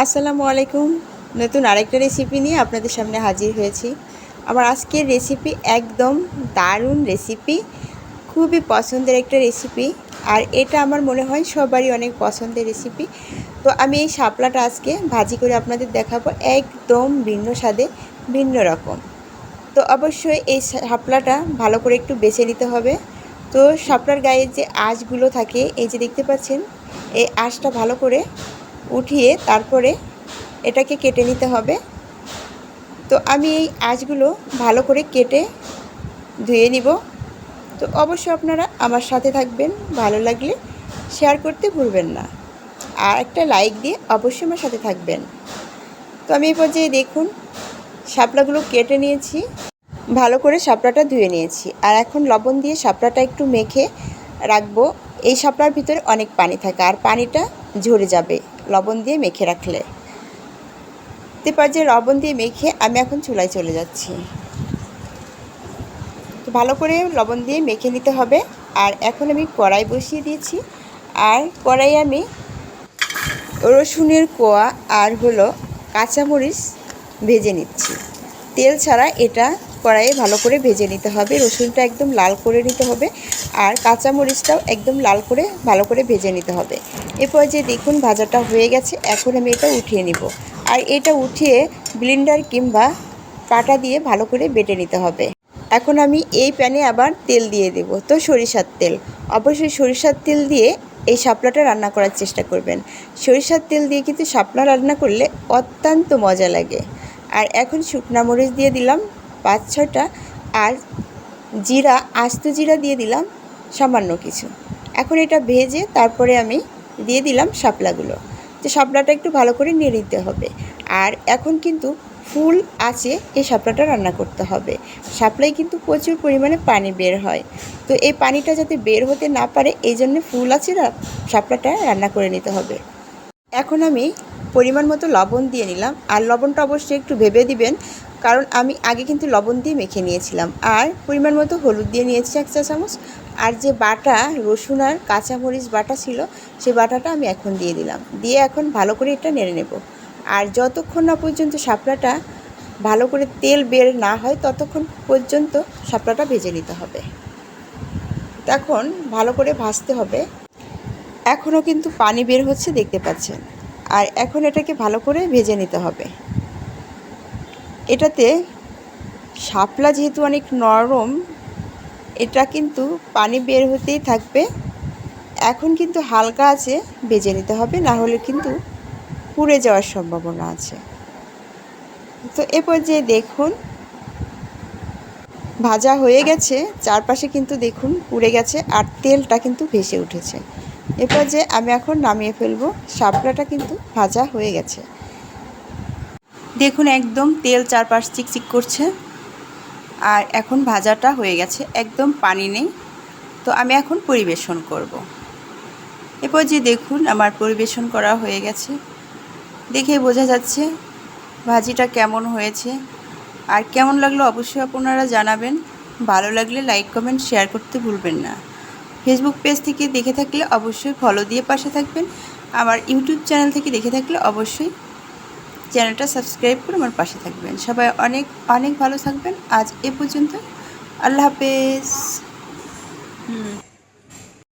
আসসালামু আলাইকুম। নতুন আরেকটা রেসিপি নিয়ে আপনাদের সামনে হাজির হয়েছি। আমার আজকের রেসিপি একদম দারুণ রেসিপি, খুবই পছন্দের একটা রেসিপি। আর এটা আমার মনে হয় সবারই অনেক পছন্দের রেসিপি। তো আমি এই শাপলাটা আজকে ভাজি করে আপনাদের দেখাবো, একদম ভিন্ন স্বাদে, ভিন্ন রকম। তো অবশ্যই এই শাপলাটা ভালো করে একটু বেছে নিতে হবে। তো শাপলার গায়ে যে আঁশগুলো থাকে, এই যে দেখতে পাচ্ছেন, এই আঁশটা ভালো করে উঠিয়ে তারপরে এটাকে কেটে নিতে হবে। তো আমি এই আঁশগুলো ভালো করে কেটে ধুয়ে নিব। তো অবশ্যই আপনারা আমার সাথে থাকবেন, ভালো লাগলে শেয়ার করতে ভুলবেন না, আর একটা লাইক দিয়ে অবশ্যই আমার সাথে থাকবেন। তো আমি এই পর্যায়ে দেখুন শাপলাগুলো কেটে নিয়েছি, ভালো করে শাপলাটা ধুয়ে নিয়েছি। আর এখন লবণ দিয়ে শাপলাটা একটু মেখে রাখবো। এই শাপলার ভিতরে অনেক পানি থাকে, আর পানিটা ঝরে যাবে লবণ দিয়ে মেখে রাখলে। এরপর যে লবণ দিয়ে মেখে আমি এখন চুলায় চলে যাচ্ছি। তো ভালো করে লবণ দিয়ে মেখে নিতে হবে। আর এখন আমি কড়াই বসিয়ে দিয়েছি, আর কড়াই আমি রসুনের কোয়া আর কাঁচামরিচ ভেজে নিচ্ছি। তেল ছাড়া এটা কড়াইয়ে ভালো করে ভেজে নিতে হবে। রসুনটা একদম লাল করে নিতে হবে, আর কাঁচামরিচটাও একদম লাল করে ভালো করে ভেজে নিতে হবে। এরপর যে দেখুন ভাজাটা হয়ে গেছে, এখন আমি এটা উঠিয়ে নিব। আর এটা উঠিয়ে ব্লেন্ডার কিংবা পাটা দিয়ে ভালো করে বেটে নিতে হবে। এখন আমি এই প্যানে আবার তেল দিয়ে দেব। তো সরিষার তেল, অবশ্যই সরিষার তেল দিয়ে এই শাপলাটা রান্না করার চেষ্টা করবেন। সরিষার তেল দিয়ে কিন্তু শাপলা রান্না করলে অত্যন্ত মজা লাগে। আর এখন শুকনা মরিচ দিয়ে দিলাম 5-6টা, আর জিরা, আস্ত জিরা দিয়ে দিলাম সামান্য কিছু। এখন এটা ভেজে তারপরে আমি দিয়ে দিলাম শাপলাগুলো। তো শাপলাটা একটু ভালো করে নেড়ে নিতে হবে। আর এখন কিন্তু ফুল আঁচে এই শাপলাটা রান্না করতে হবে। শাপলায় কিন্তু প্রচুর পরিমাণে পানি বের হয়। তো এই পানিটা যাতে বের হতে না পারে, এই জন্য ফুল আঁচে শাপলাটা রান্না করে নিতে হবে। এখন আমি পরিমাণ মতো লবণ দিয়ে নিলাম। আর লবণটা অবশ্যই একটু ভেবে দিবেন, কারণ আমি আগে কিন্তু লবণ দিয়ে মেখে নিয়েছিলাম। আর পরিমাণ মতো হলুদ দিয়ে নিয়েছি 1 চা চামচ। আর যে বাটা রসুন আর কাঁচামরিচ বাটা ছিল, সেই বাটাটা আমি এখন দিয়ে দিলাম। দিয়ে এখন ভালো করে এটা নেড়ে নেব। আর যতক্ষণ না পর্যন্ত শাপলাটা ভালো করে তেল বের না হয়, ততক্ষণ পর্যন্ত শাপলাটা ভেজে নিতে হবে। এখন ভালো করে ভাজতে হবে। এখনও কিন্তু পানি বের হচ্ছে, দেখতে পাচ্ছেন। আর এখন এটাকে ভালো করে ভেজে নিতে হবে। এটাতে শাপলা যেহেতু অনেক নরম, এটা কিন্তু পানি বের হতেই থাকবে। এখন কিন্তু হালকা আছে ভেজে নিতে হবে, না হলে কিন্তু পুড়ে যাওয়ার সম্ভাবনা আছে। তো এ পর্যায়ে দেখুন ভাজা হয়ে গেছে, চারপাশে কিন্তু দেখুন পুড়ে গেছে, আর তেলটা কিন্তু ভেসে উঠেছে। এরপর যে আমি এখন নামিয়ে ফেলবো। শাপলাটা কিন্তু ভাজা হয়ে গেছে, দেখুন একদম তেল চারপাশ চিকচিক করছে। আর এখন ভাজাটা হয়ে গেছে, একদম পানি নেই। তো আমি এখন পরিবেশন করব। এরপর যে দেখুন আমার পরিবেশন করা হয়ে গেছে, দেখে বোঝা যাচ্ছে ভাজিটা কেমন হয়েছে। আর কেমন লাগলো অবশ্যই আপনারা জানাবেন। ভালো লাগলে লাইক কমেন্ট শেয়ার করতে ভুলবেন না। ফেসবুক পেজ থেকে দেখে থাকলে অবশ্যই ফলো দিয়ে পাশে থাকবেন। আমার ইউটিউব চ্যানেল থেকে দেখে থাকলে অবশ্যই চ্যানেলটা সাবস্ক্রাইব করে আমার পাশে থাকবেন। সবাই অনেক অনেক ভালো থাকবেন। আজ এ পর্যন্ত। আল্লাহ হাফেজ।